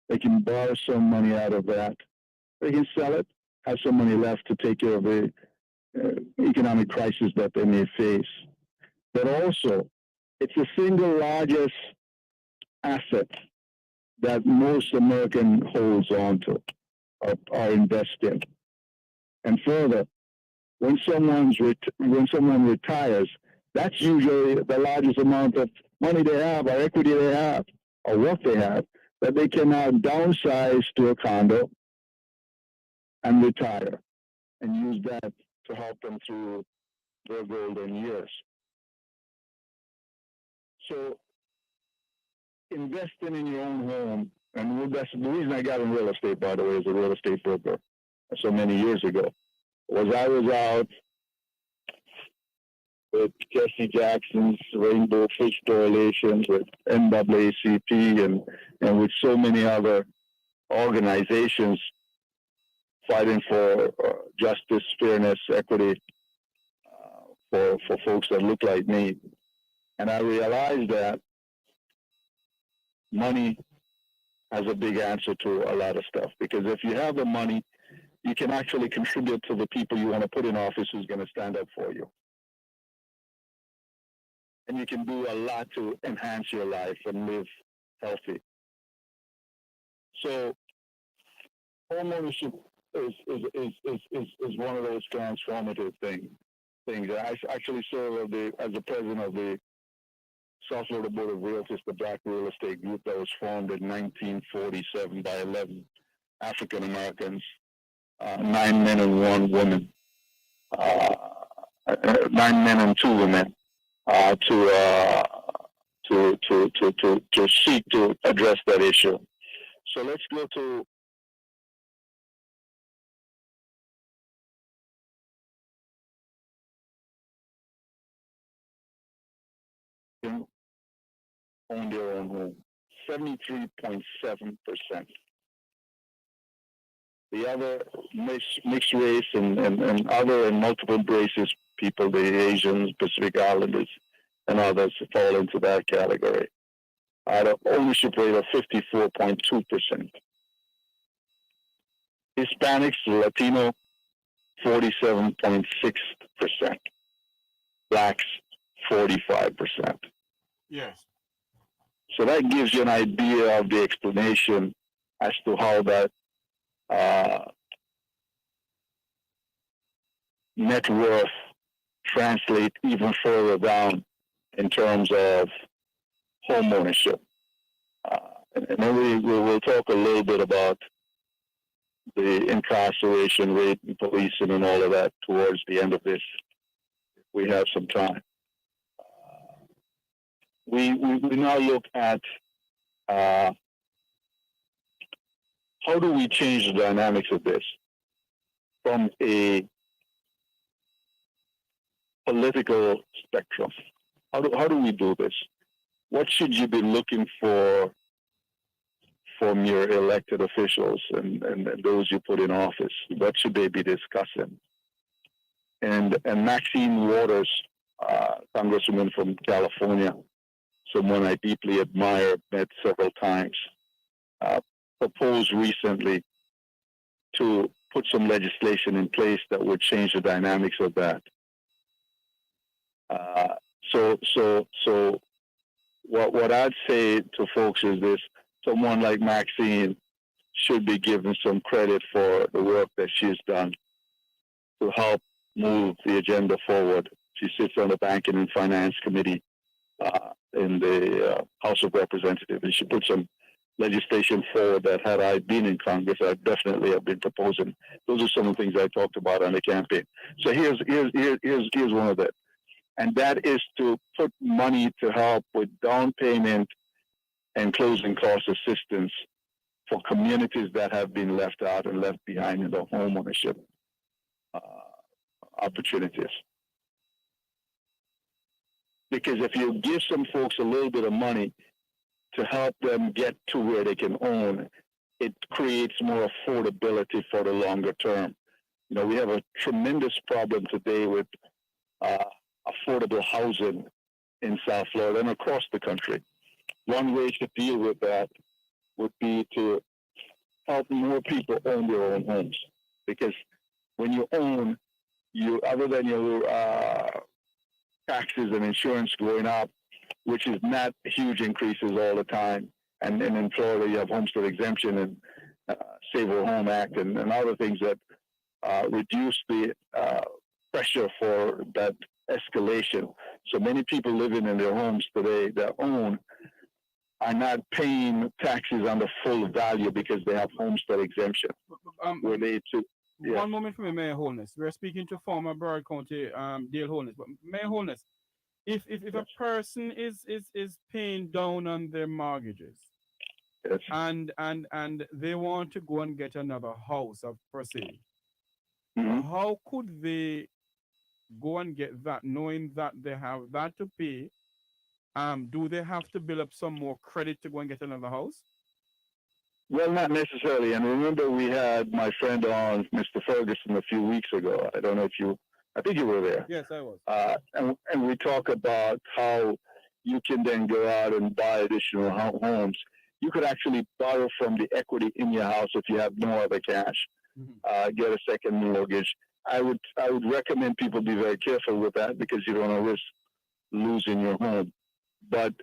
They can borrow some money out of that. They can sell it, have some money left to take care of the economic crisis that they may face. But also, it's the single largest asset that most American holds on to or invest in. And further, when someone retires, that's usually the largest amount of money they have, or equity they have, or what they have, that they can now downsize to a condo and retire and use that to help them through their golden years. So investing in your own home, and that's the reason I got in real estate, by the way, as a real estate broker so many years ago, was I was out with Jesse Jackson's Rainbow Fish Coalition, with NAACP, and with so many other organizations fighting for justice, fairness, equity for folks that look like me. And I realized that money has a big answer to a lot of stuff, because if you have the money, you can actually contribute to the people you want to put in office who's going to stand up for you. And you can do a lot to enhance your life and live healthy. So homeownership is one of those transformative things. I actually serve as the president of the South Florida Board of Realtors, the Black Real Estate Group that was formed in 1947 by 11 African Americans, 9 men and 1 woman, 9 men and 2 women, to seek to address that issue. So let's go to own their own home, 73.7%. The other mixed race and other and multiple races people, the Asians, Pacific Islanders, and others fall into that category. At an ownership rate of 54.2%. Hispanics, Latino, 47.6%. Blacks, 45%. Yes. So that gives you an idea of the explanation as to how that net worth translates even further down in terms of home ownership. And then we'll talk a little bit about the incarceration rate and policing and all of that towards the end of this. We have some time. We now look at how do we change the dynamics of this from a political spectrum. How do we do this? What should you be looking for from your elected officials and those you put in office? What should they be discussing? And Maxine Waters, Congresswoman from California, someone I deeply admire, met several times, proposed recently to put some legislation in place that would change the dynamics of that. So what I'd say to folks is this: someone like Maxine should be given some credit for the work that she's done to help move the agenda forward. She sits on the Banking and Finance Committee in the House of Representatives, and she put some legislation forward that, had I been in Congress, I definitely have been proposing. Those are some of the things I talked about on the campaign. So here's one of them, and that is to put money to help with down payment and closing cost assistance for communities that have been left out and left behind in the home ownership opportunities. Because if you give some folks a little bit of money to help them get to where they can own, it creates more affordability for the longer term. You know, we have a tremendous problem today with affordable housing in South Florida and across the country. One way to deal with that would be to help more people own their own homes. Because when you own, you other than your taxes and insurance going up, which is not huge increases all the time. And in Florida, you have homestead exemption and Save Our Home Act and other things that reduce the pressure for that escalation. So many people living in their homes today that own are not paying taxes on the full value because they have homestead exemption. Where they to yeah. One moment for me, Mayor Holness. We're speaking to former Broward County Dale Holness. But Mayor Holness, if a person is paying down on their mortgages, yes. and they want to go and get another house of per se, how could they go and get that, knowing that they have that to pay? Do they have to build up some more credit to go and get another house? Well, not necessarily. And remember, we had my friend on, Mr. Ferguson, a few weeks ago. I don't know if you, I think you were there. Yes, I was. And we talk about how you can then go out and buy additional homes. You could actually borrow from the equity in your house if you have no other cash. Get a second mortgage. I would recommend people be very careful with that because you don't want to risk losing your home. But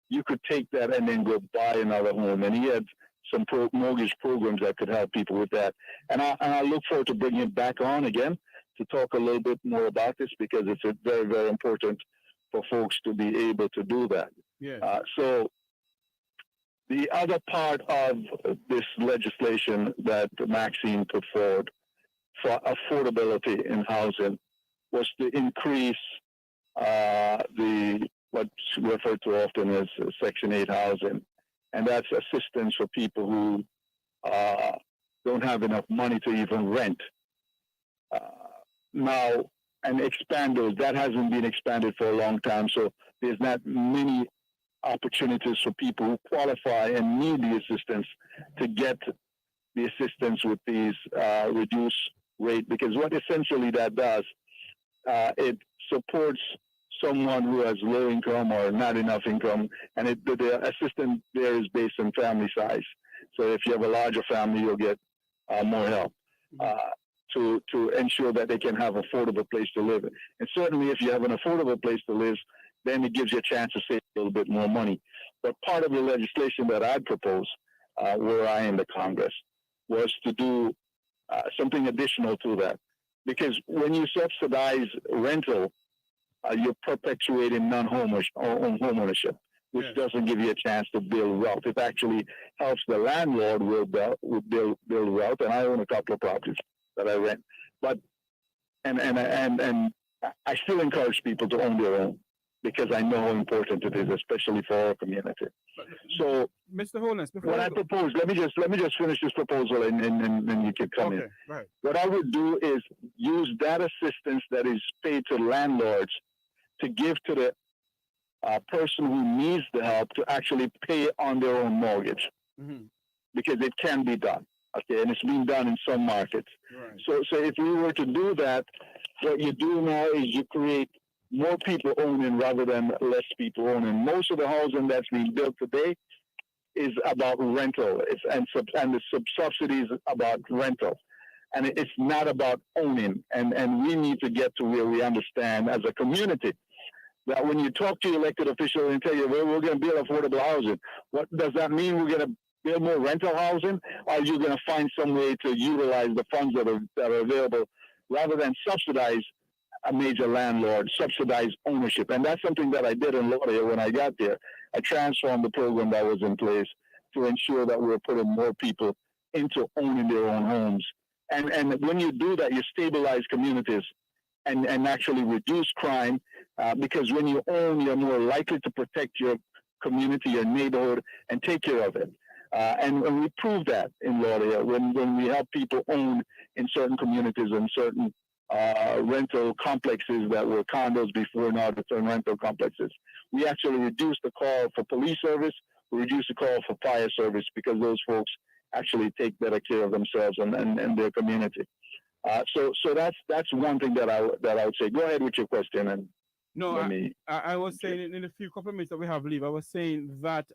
you could take that and then go buy another home. And he had some mortgage programs that could help people with that. And I look forward to bringing it back on again to talk a little bit more about this because it's very, very important for folks to be able to do that. Yeah. So the other part of this legislation that Maxine put forward for affordability in housing was to increase the what's referred to often as Section 8 housing, and that's assistance for people who don't have enough money to even rent. Now, and expand those. That hasn't been expanded for a long time, so there's not many opportunities for people who qualify and need the assistance to get the assistance with these reduced rate, because what essentially that does, it supports someone who has low income or not enough income, and the assistance there is based on family size. So if you have a larger family, you'll get more help to ensure that they can have an affordable place to live. And certainly if you have an affordable place to live, then it gives you a chance to save a little bit more money. But part of the legislation that I'd propose, were I in the Congress, was to do something additional to that. Because when you subsidize rental, you're perpetuating non-home ownership, which doesn't give you a chance to build wealth. It actually helps the landlord build wealth. And I own a couple of properties that I rent, but and I still encourage people to own their own because I know how important it is, especially for our community. So, Mr. Holness, what I propose, let me just finish this proposal, and you can come in. Right. What I would do is use that assistance that is paid to landlords to give to the person who needs the help to actually pay on their own mortgage, because it can be done. Okay, and it's being done in some markets. Right. So if we were to do that, what you do now is you create more people owning rather than less people owning. Most of the housing that's being built today is about rental. And the subsidies about rental. And it's not about owning. And we need to get to where we understand as a community that when you talk to elected officials and tell you, well, we're going to build affordable housing, what does that mean? We're going to build more rental housing? Or are you going to find some way to utilize the funds that are available rather than subsidize a major landlord, subsidize ownership? And that's something that I did in Lauderdale when I got there. I transformed the program that was in place to ensure that we were putting more people into owning their own homes. And when you do that, you stabilize communities and actually reduce crime, because when you own, you're more likely to protect your community, your neighborhood, and take care of it. And we prove that in Lauderdale when we help people own in certain communities and certain rental complexes that were condos before, now to turn rental complexes. We actually reduce the call for police service, we reduce the call for fire service, because those folks actually take better care of themselves and their community. So that's one thing that I would say. Go ahead with your question. And no, I was saying in a few couple of minutes that we have leave, I was saying that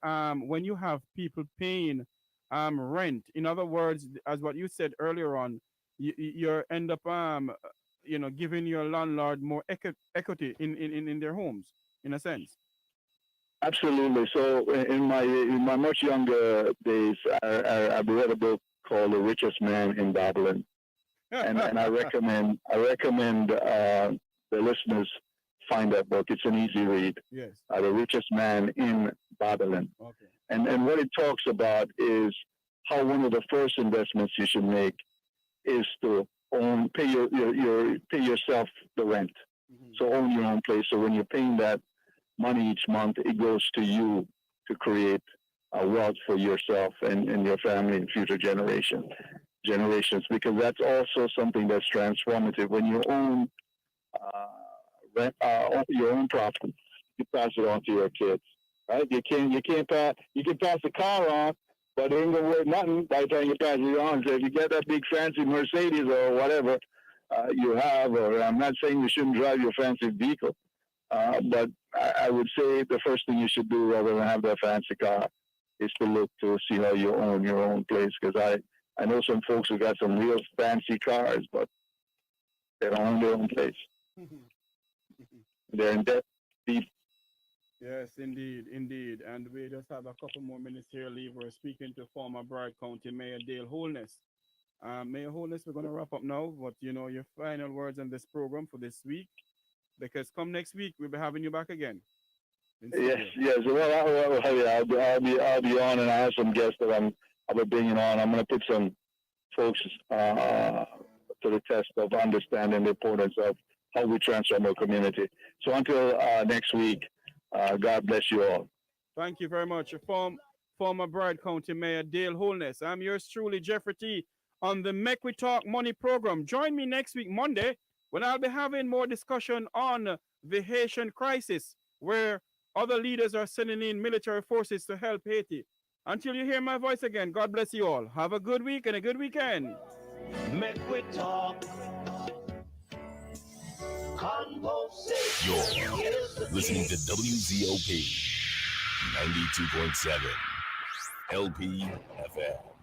when you have people paying rent. In other words, as what you said earlier on, you end up giving your landlord more equity in their homes, in a sense. Absolutely. So in my much younger days, I read a book called The Richest Man in Babylon, and I recommend the listeners find that book. It's an easy read. Yes. The Richest Man in Babylon, Okay. and what it talks about is how one of the first investments you should make is to pay yourself the rent. Mhm. So own your own place. So when you're paying that money each month, it goes to you to create a wealth for yourself and your family and future generations, because that's also something that's transformative. When you own your own property, you pass it on to your kids. Right? You can pass the car on, but it ain't gonna worth nothing by the time you pass it on. So if you get that big fancy Mercedes or whatever you have, or I'm not saying you shouldn't drive your fancy vehicle, but I would say the first thing you should do, rather than have that fancy car, is to look to see how you own your own place. Because I know some folks who got some real fancy cars, but they don't own their own place. They're in debt deep. Yes, indeed, indeed. And we just have a couple more minutes here, Lee. We're speaking to former Bride County Mayor Dale Holness. Mayor Holness, we're going to wrap up now. But, your final words on this program for this week, because come next week, we'll be having you back again in Yes, studio. yes. Yeah, I'll be on, and I have some guests that I'll be bringing on. I'm going to put some folks to the test of understanding the importance of how we transform our community. So until next week, God bless you all. Thank you very much. Former Bride County Mayor Dale Holness. I'm yours truly, Jeffrey T, on the Mek Wi Talk Money Program. Join me next week, Monday, when I'll be having more discussion on the Haitian crisis, where other leaders are sending in military forces to help Haiti. Until you hear my voice again, God bless you all. Have a good week and a good weekend. Mek Wi Talk. You're listening to WZOP 92.7 LP FM.